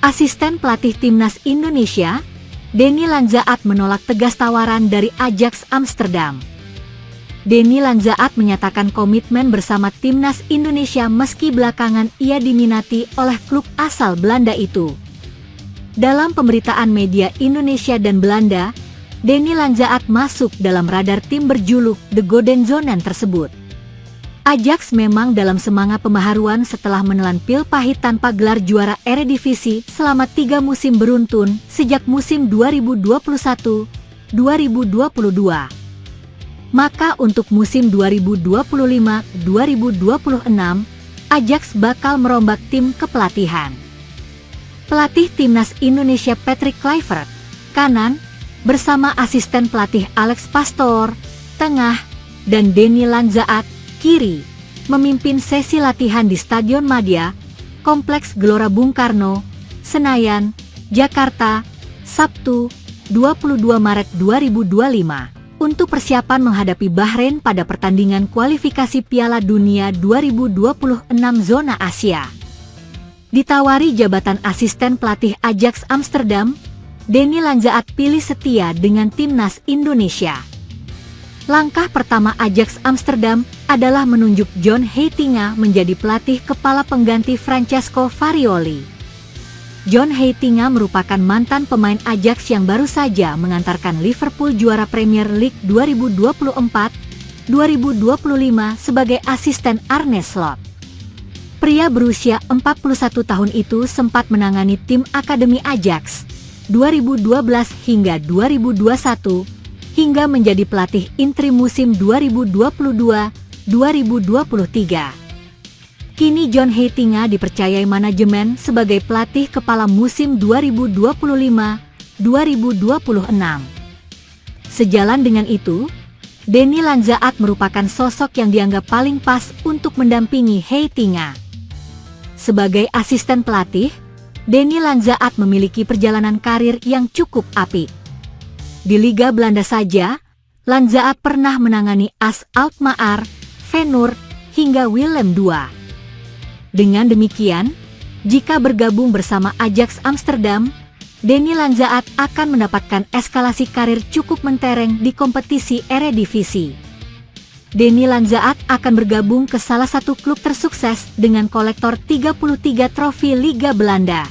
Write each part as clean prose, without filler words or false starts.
Asisten pelatih timnas Indonesia, Denny Lanzaat menolak tegas tawaran dari Ajax Amsterdam. Denny Lanzaat menyatakan komitmen bersama timnas Indonesia meski belakangan ia diminati oleh klub asal Belanda itu. Dalam pemberitaan media Indonesia dan Belanda, Denny Lanzaat masuk dalam radar tim berjuluk The Golden Zonen tersebut. Ajax memang dalam semangat pembaharuan setelah menelan pil pahit tanpa gelar juara Eredivisie selama 3 musim beruntun sejak musim 2021-2022. Maka untuk musim 2025-2026, Ajax bakal merombak tim kepelatihan. Pelatih timnas Indonesia Patrick Kluivert, kanan, bersama asisten pelatih Alex Pastoor, tengah, dan Denny Lanzaat, kiri, memimpin sesi latihan di Stadion Madia, Kompleks Gelora Bung Karno, Senayan, Jakarta, Sabtu, 22 Maret 2025, untuk persiapan menghadapi Bahrain pada pertandingan kualifikasi Piala Dunia 2026 zona Asia. Ditawari jabatan asisten pelatih Ajax Amsterdam, Denny Lanzaat pilih setia dengan timnas Indonesia. Langkah pertama Ajax Amsterdam adalah menunjuk John Heitinga menjadi pelatih kepala pengganti Francesco Farioli. John Heitinga merupakan mantan pemain Ajax yang baru saja mengantarkan Liverpool juara Premier League 2024-2025 sebagai asisten Arne Slot. Pria berusia 41 tahun itu sempat menangani tim Akademi Ajax 2012 hingga 2021, hingga menjadi pelatih intrim musim 2022-2023. Kini John Heitinga dipercayai manajemen sebagai pelatih kepala musim 2025-2026. Sejalan dengan itu, Denny Lanzaat merupakan sosok yang dianggap paling pas untuk mendampingi Heitinga. Sebagai asisten pelatih, Denny Lanzaat memiliki perjalanan karir yang cukup apik. Di Liga Belanda saja, Lanzaat pernah menangani AS Alkmaar, Feyenoord, hingga Willem II. Dengan demikian, jika bergabung bersama Ajax Amsterdam, Denny Lanzaat akan mendapatkan eskalasi karir cukup mentereng di kompetisi Eredivisie. Denny Lanzaat akan bergabung ke salah satu klub tersukses dengan kolektor 33 trofi Liga Belanda.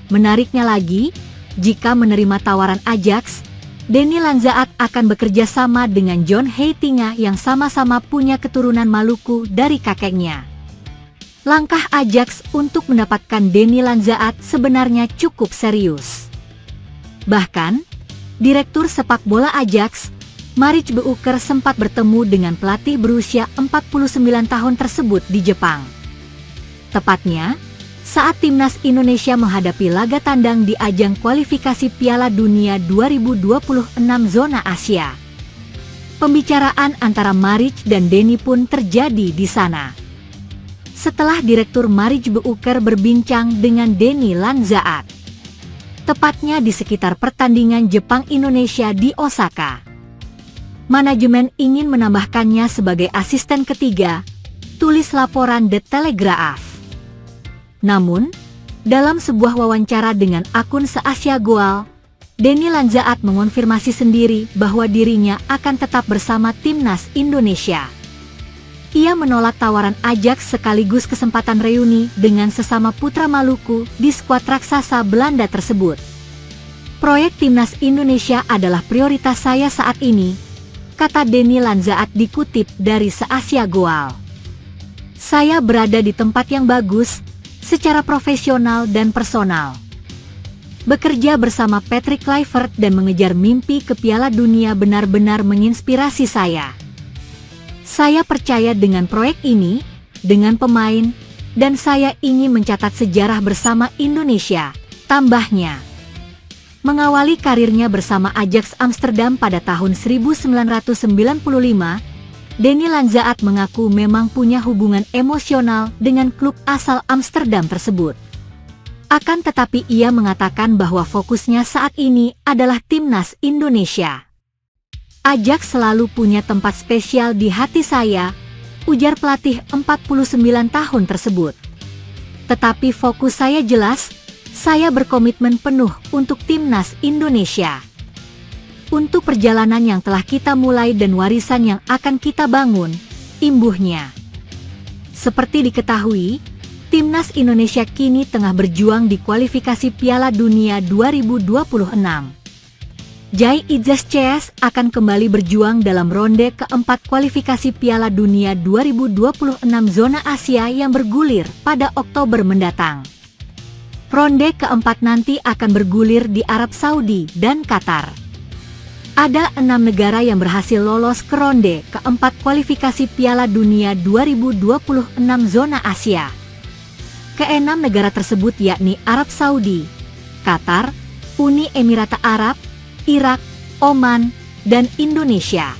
Menariknya lagi, jika menerima tawaran Ajax, Denny Lanzaat akan bekerja sama dengan John Heitinga yang sama-sama punya keturunan Maluku dari kakeknya. Langkah Ajax untuk mendapatkan Denny Lanzaat sebenarnya cukup serius. Bahkan, Direktur sepak bola Ajax, Maritz Beuker sempat bertemu dengan pelatih berusia 49 tahun tersebut di Jepang. Tepatnya, saat timnas Indonesia menghadapi laga tandang di ajang kualifikasi Piala Dunia 2026 zona Asia. Pembicaraan antara Maritz dan Denny pun terjadi di sana. Setelah Direktur Maritz Beuker berbincang dengan Denny Lanzaat, tepatnya di sekitar pertandingan Jepang-Indonesia di Osaka, manajemen ingin menambahkannya sebagai asisten ketiga, tulis laporan The Telegraph. Namun, dalam sebuah wawancara dengan akun se-Asia Goal, Denny Lanzaat mengonfirmasi sendiri bahwa dirinya akan tetap bersama timnas Indonesia. Ia menolak tawaran Ajax sekaligus kesempatan reuni dengan sesama putra Maluku di skuad raksasa Belanda tersebut. Proyek timnas Indonesia adalah prioritas saya saat ini, kata Denny Lanzaat dikutip dari se-Asia Goal. Saya berada di tempat yang bagus, secara profesional dan personal. Bekerja bersama Patrick Kluivert dan mengejar mimpi ke Piala Dunia benar-benar menginspirasi saya. Saya percaya dengan proyek ini, dengan pemain, dan saya ingin mencatat sejarah bersama Indonesia, tambahnya. Mengawali karirnya bersama Ajax Amsterdam pada tahun 1995, Denny Lanzaat mengaku memang punya hubungan emosional dengan klub asal Amsterdam tersebut. Akan tetapi ia mengatakan bahwa fokusnya saat ini adalah timnas Indonesia. Ajax selalu punya tempat spesial di hati saya, ujar pelatih 49 tahun tersebut. Tetapi fokus saya jelas, Saya berkomitmen penuh untuk Timnas Indonesia. Untuk perjalanan yang telah kita mulai dan warisan yang akan kita bangun, imbuhnya. Seperti diketahui, Timnas Indonesia kini tengah berjuang di kualifikasi Piala Dunia 2026. Jai Izas akan kembali berjuang dalam ronde keempat kualifikasi Piala Dunia 2026 zona Asia yang bergulir pada Oktober mendatang. Ronde keempat nanti akan bergulir di Arab Saudi dan Qatar. Ada 6 negara yang berhasil lolos ke ronde keempat kualifikasi Piala Dunia 2026 zona Asia. Keenam negara tersebut yakni Arab Saudi, Qatar, Uni Emirat Arab, Irak, Oman, dan Indonesia.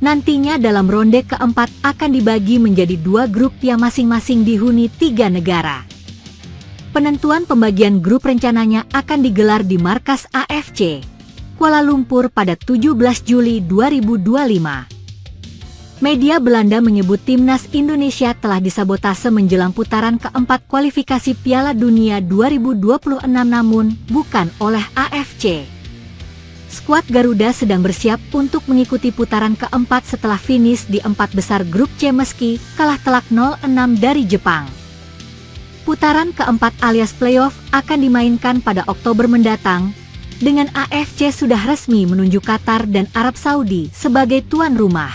Nantinya dalam ronde keempat akan dibagi menjadi 2 grup yang masing-masing dihuni 3 negara. Penentuan pembagian grup rencananya akan digelar di markas AFC, Kuala Lumpur pada 17 Juli 2025. Media Belanda menyebut Timnas Indonesia telah disabotase menjelang putaran keempat kualifikasi Piala Dunia 2026 namun bukan oleh AFC. Skuad Garuda sedang bersiap untuk mengikuti putaran keempat setelah finish di 4 besar grup C meski kalah telak 0-6 dari Jepang. Putaran keempat alias playoff akan dimainkan pada Oktober mendatang, dengan AFC sudah resmi menunjuk Qatar dan Arab Saudi sebagai tuan rumah.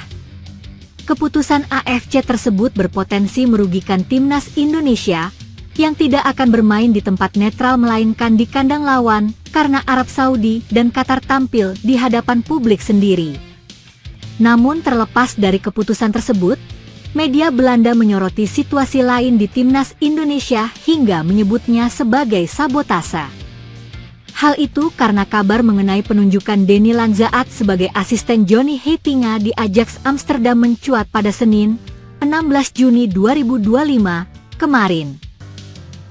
Keputusan AFC tersebut berpotensi merugikan Timnas Indonesia, yang tidak akan bermain di tempat netral melainkan di kandang lawan, karena Arab Saudi dan Qatar tampil di hadapan publik sendiri. Namun terlepas dari keputusan tersebut, media Belanda menyoroti situasi lain di Timnas Indonesia hingga menyebutnya sebagai sabotase. Hal itu karena kabar mengenai penunjukan Denny Lanzaat sebagai asisten Johnny Heitinga di Ajax Amsterdam mencuat pada Senin, 16 Juni 2025, kemarin.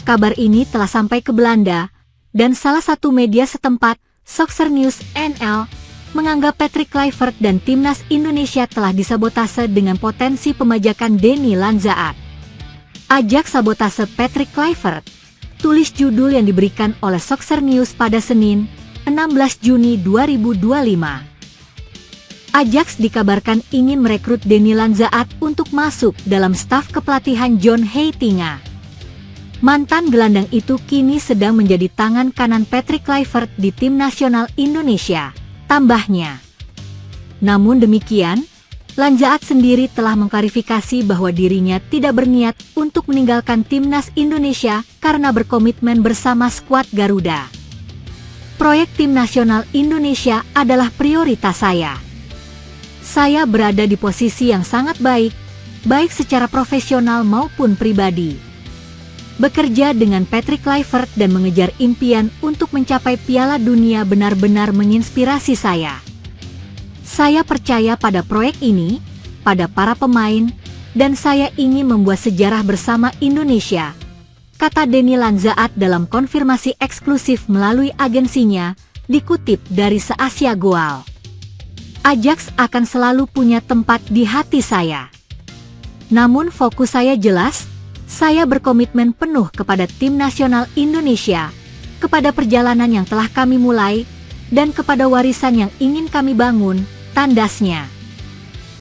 Kabar ini telah sampai ke Belanda, dan salah satu media setempat, Soccer News NL, menganggap Patrick Kluivert dan Timnas Indonesia telah disabotase dengan potensi pembajakan Denny Lanzaat. Ajak sabotase Patrick Kluivert, tulis judul yang diberikan oleh Soccer News pada Senin, 16 Juni 2025. Ajax dikabarkan ingin merekrut Denny Lanzaat untuk masuk dalam staf kepelatihan John Heitinga. Mantan gelandang itu kini sedang menjadi tangan kanan Patrick Kluivert di tim nasional Indonesia, tambahnya. Namun demikian, Lanzaat sendiri telah mengklarifikasi bahwa dirinya tidak berniat untuk meninggalkan Timnas Indonesia karena berkomitmen bersama skuad Garuda. Proyek tim nasional Indonesia adalah prioritas saya. Saya berada di posisi yang sangat baik, baik secara profesional maupun pribadi. Bekerja dengan Patrick Kluivert dan mengejar impian untuk mencapai Piala Dunia benar-benar menginspirasi saya. Saya percaya pada proyek ini, pada para pemain, dan saya ingin membuat sejarah bersama Indonesia, kata Denny Lanzaat dalam konfirmasi eksklusif melalui agensinya, dikutip dari Se-Asia Goal. Ajax akan selalu punya tempat di hati saya. Namun fokus saya jelas, saya berkomitmen penuh kepada tim nasional Indonesia, kepada perjalanan yang telah kami mulai, dan kepada warisan yang ingin kami bangun, tandasnya.